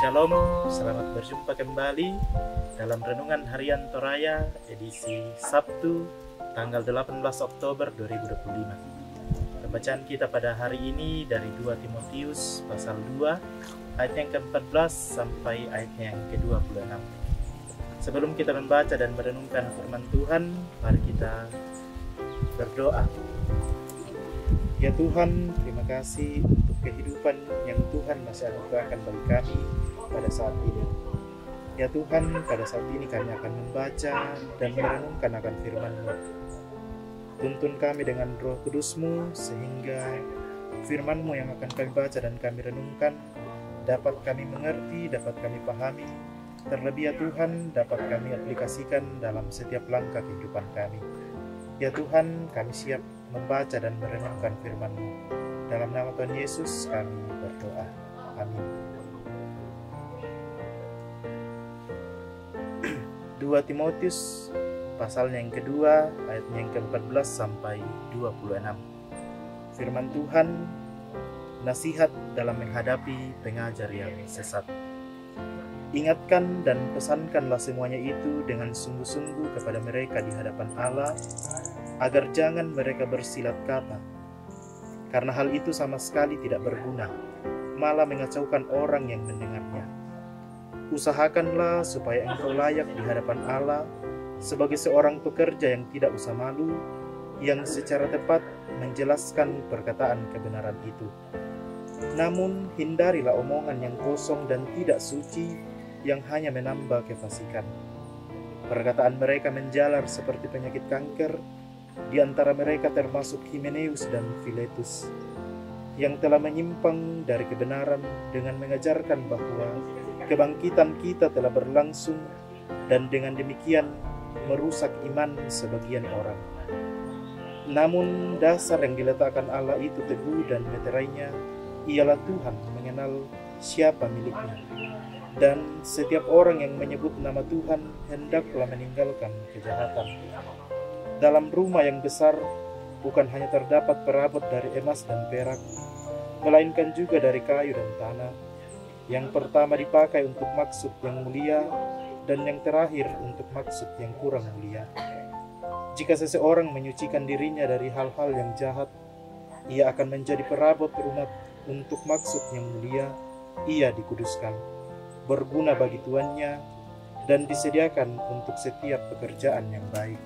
Shalom, selamat berjumpa kembali dalam Renungan Harian Toraya edisi Sabtu tanggal 18 Oktober 2025. Pembacaan kita pada hari ini dari 2 Timotius pasal 2 ayat yang ke-14 sampai ayatnya yang ke-26. Sebelum kita membaca dan merenungkan firman Tuhan, mari kita berdoa. Ya Tuhan, terima kasih untuk kehidupan yang Tuhan masih anugerahkan bagi kami pada saat ini. Ya Tuhan, pada saat ini kami akan membaca dan merenungkan akan firman-Mu. Tuntun kami dengan Roh Kudus-Mu sehingga firman-Mu yang akan kami baca dan kami renungkan dapat kami mengerti, dapat kami pahami. Terlebih ya Tuhan, dapat kami aplikasikan dalam setiap langkah kehidupan kami. Ya Tuhan, kami siap membaca dan merenungkan firman-Mu. Dalam nama Tuhan Yesus kami berdoa. Amin. 2 Timotius pasalnya yang kedua, ayatnya yang ke-14 sampai 26. Firman Tuhan, nasihat dalam menghadapi pengajar yang sesat. Ingatkan dan pesankanlah semuanya itu dengan sungguh-sungguh kepada mereka di hadapan Allah, agar jangan mereka bersilat kata. Karena hal itu sama sekali tidak berguna, malah mengacaukan orang yang mendengarnya. Usahakanlah supaya engkau layak di hadapan Allah sebagai seorang pekerja yang tidak usah malu, yang secara tepat menjelaskan perkataan kebenaran itu. Namun hindarilah omongan yang kosong dan tidak suci yang hanya menambah kefasikan. Perkataan mereka menjalar seperti penyakit kanker. Di antara mereka termasuk Himeneus dan Filetus, yang telah menyimpang dari kebenaran dengan mengajarkan bahwa kebangkitan kita telah berlangsung, dan dengan demikian merusak iman sebagian orang. Namun dasar yang diletakkan Allah itu teguh, dan meterainya ialah Tuhan mengenal siapa miliknya. Dan setiap orang yang menyebut nama Tuhan hendaklah meninggalkan kejahatan. Dalam rumah yang besar bukan hanya terdapat perabot dari emas dan perak, melainkan juga dari kayu dan tanah. Yang pertama dipakai untuk maksud yang mulia, dan yang terakhir untuk maksud yang kurang mulia. Jika seseorang menyucikan dirinya dari hal-hal yang jahat, ia akan menjadi perabot rumah untuk maksud yang mulia. Ia dikuduskan, berguna bagi tuannya, dan disediakan untuk setiap pekerjaan yang baik.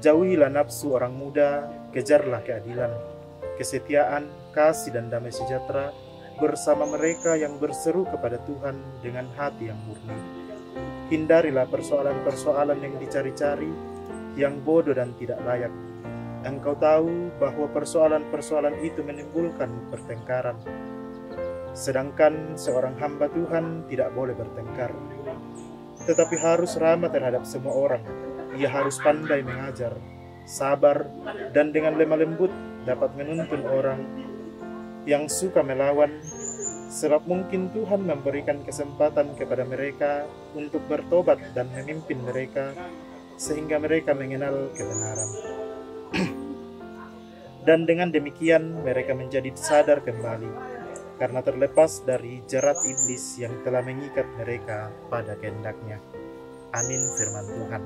Jauhilah nafsu orang muda, kejarlah keadilan, kesetiaan, kasih dan damai sejahtera bersama mereka yang berseru kepada Tuhan dengan hati yang murni. Hindarilah persoalan-persoalan yang dicari-cari, yang bodoh dan tidak layak. Engkau tahu bahwa persoalan-persoalan itu menimbulkan pertengkaran. Sedangkan seorang hamba Tuhan tidak boleh bertengkar, tetapi harus ramah terhadap semua orang. Ia harus pandai mengajar, sabar, dan dengan lemah lembut dapat menuntun orang yang suka melawan, sebab mungkin Tuhan memberikan kesempatan kepada mereka untuk bertobat dan memimpin mereka sehingga mereka mengenal kebenaran. Dan dengan demikian mereka menjadi sadar kembali karena terlepas dari jerat iblis yang telah mengikat mereka pada kehendaknya. Amin. Firman Tuhan.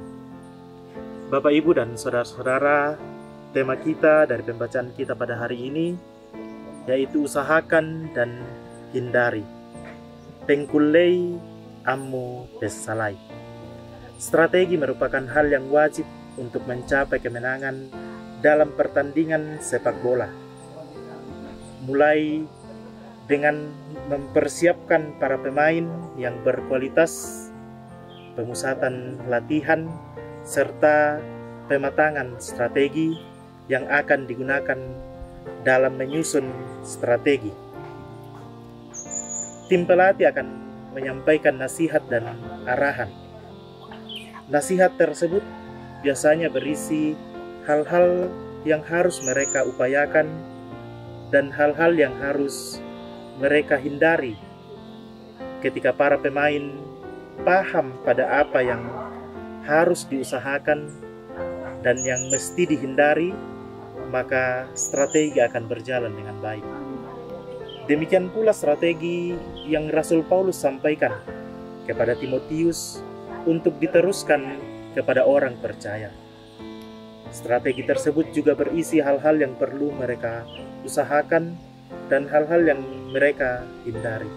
Bapak, Ibu, dan saudara-saudara, tema kita dari pembacaan kita pada hari ini yaitu usahakan dan hindari. Pengkulei ammo pesalai. Strategi merupakan hal yang wajib untuk mencapai kemenangan dalam pertandingan sepak bola. Mulai dengan mempersiapkan para pemain yang berkualitas, pemusatan latihan, serta pematangan strategi yang akan digunakan dalam menyusun strategi. Tim pelatih akan menyampaikan nasihat dan arahan. Nasihat tersebut biasanya berisi hal-hal yang harus mereka upayakan dan hal-hal yang harus mereka hindari ketika para pemain paham pada apa yang harus diusahakan dan yang mesti dihindari, maka strategi akan berjalan dengan baik. Demikian pula strategi yang Rasul Paulus sampaikan kepada Timotius untuk diteruskan kepada orang percaya. Strategi tersebut juga berisi hal-hal yang perlu mereka usahakan dan hal-hal yang mereka hindari.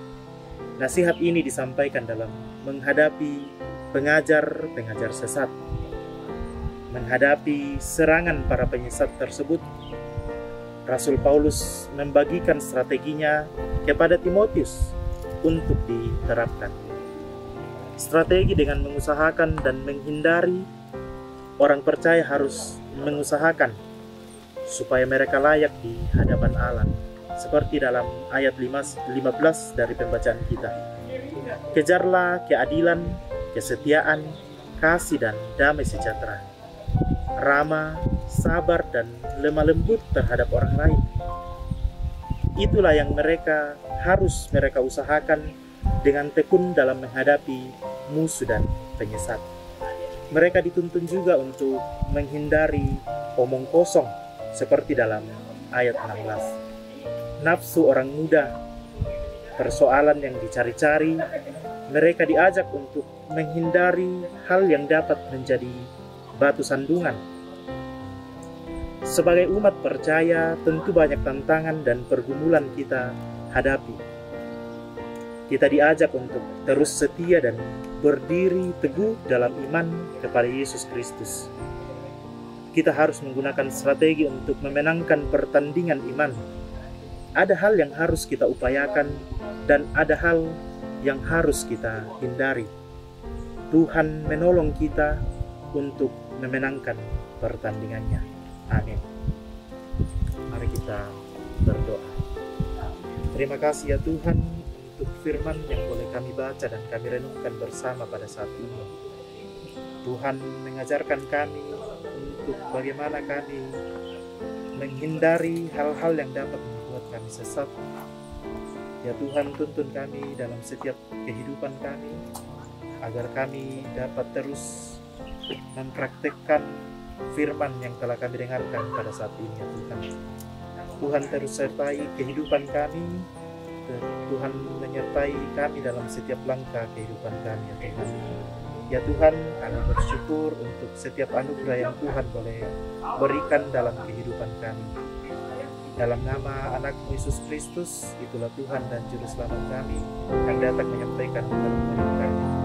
Nasihat ini disampaikan dalam menghadapi pengajar-pengajar sesat. Menghadapi serangan para penyesat tersebut, Rasul Paulus membagikan strateginya kepada Timotius untuk diterapkan. Strategi dengan mengusahakan dan menghindari, orang percaya harus mengusahakan supaya mereka layak di hadapan Allah, seperti dalam ayat 15 dari pembacaan kita. Kejarlah keadilan, kesetiaan, kasih dan damai sejahtera, ramah, sabar dan lemah lembut terhadap orang lain. Itulah yang harus mereka usahakan dengan tekun dalam menghadapi musuh dan penyesat. Mereka dituntun juga untuk menghindari omong kosong seperti dalam ayat 16. Nafsu orang muda, persoalan yang dicari-cari, mereka diajak untuk menghindari hal yang dapat menjadi batu sandungan. Sebagai umat percaya, tentu banyak tantangan dan pergumulan kita hadapi. Kita diajak untuk terus setia dan berdiri teguh dalam iman kepada Yesus Kristus. Kita harus menggunakan strategi untuk memenangkan pertandingan iman. Ada hal yang harus kita upayakan dan ada hal yang harus kita hindari. Tuhan menolong kita untuk memenangkan pertandingannya. Amin. Mari kita berdoa. Terima kasih ya Tuhan untuk firman yang boleh kami baca dan kami renungkan bersama pada saat ini. Tuhan mengajarkan kami untuk bagaimana kami menghindari hal-hal yang dapat membuat kami sesat. Ya Tuhan, tuntun kami dalam setiap kehidupan kami, agar kami dapat terus mempraktekkan firman yang telah kami dengarkan pada saat ini ya Tuhan. Tuhan terus sertai kehidupan kami, Tuhan menyertai kami dalam setiap langkah kehidupan kami ya Tuhan. Ya Tuhan, kami bersyukur untuk setiap anugerah yang Tuhan boleh berikan dalam kehidupan kami. Dalam nama anak-Mu Yesus Kristus, itulah Tuhan dan Juru Selamat kami yang datang menyampaikan kepada kami.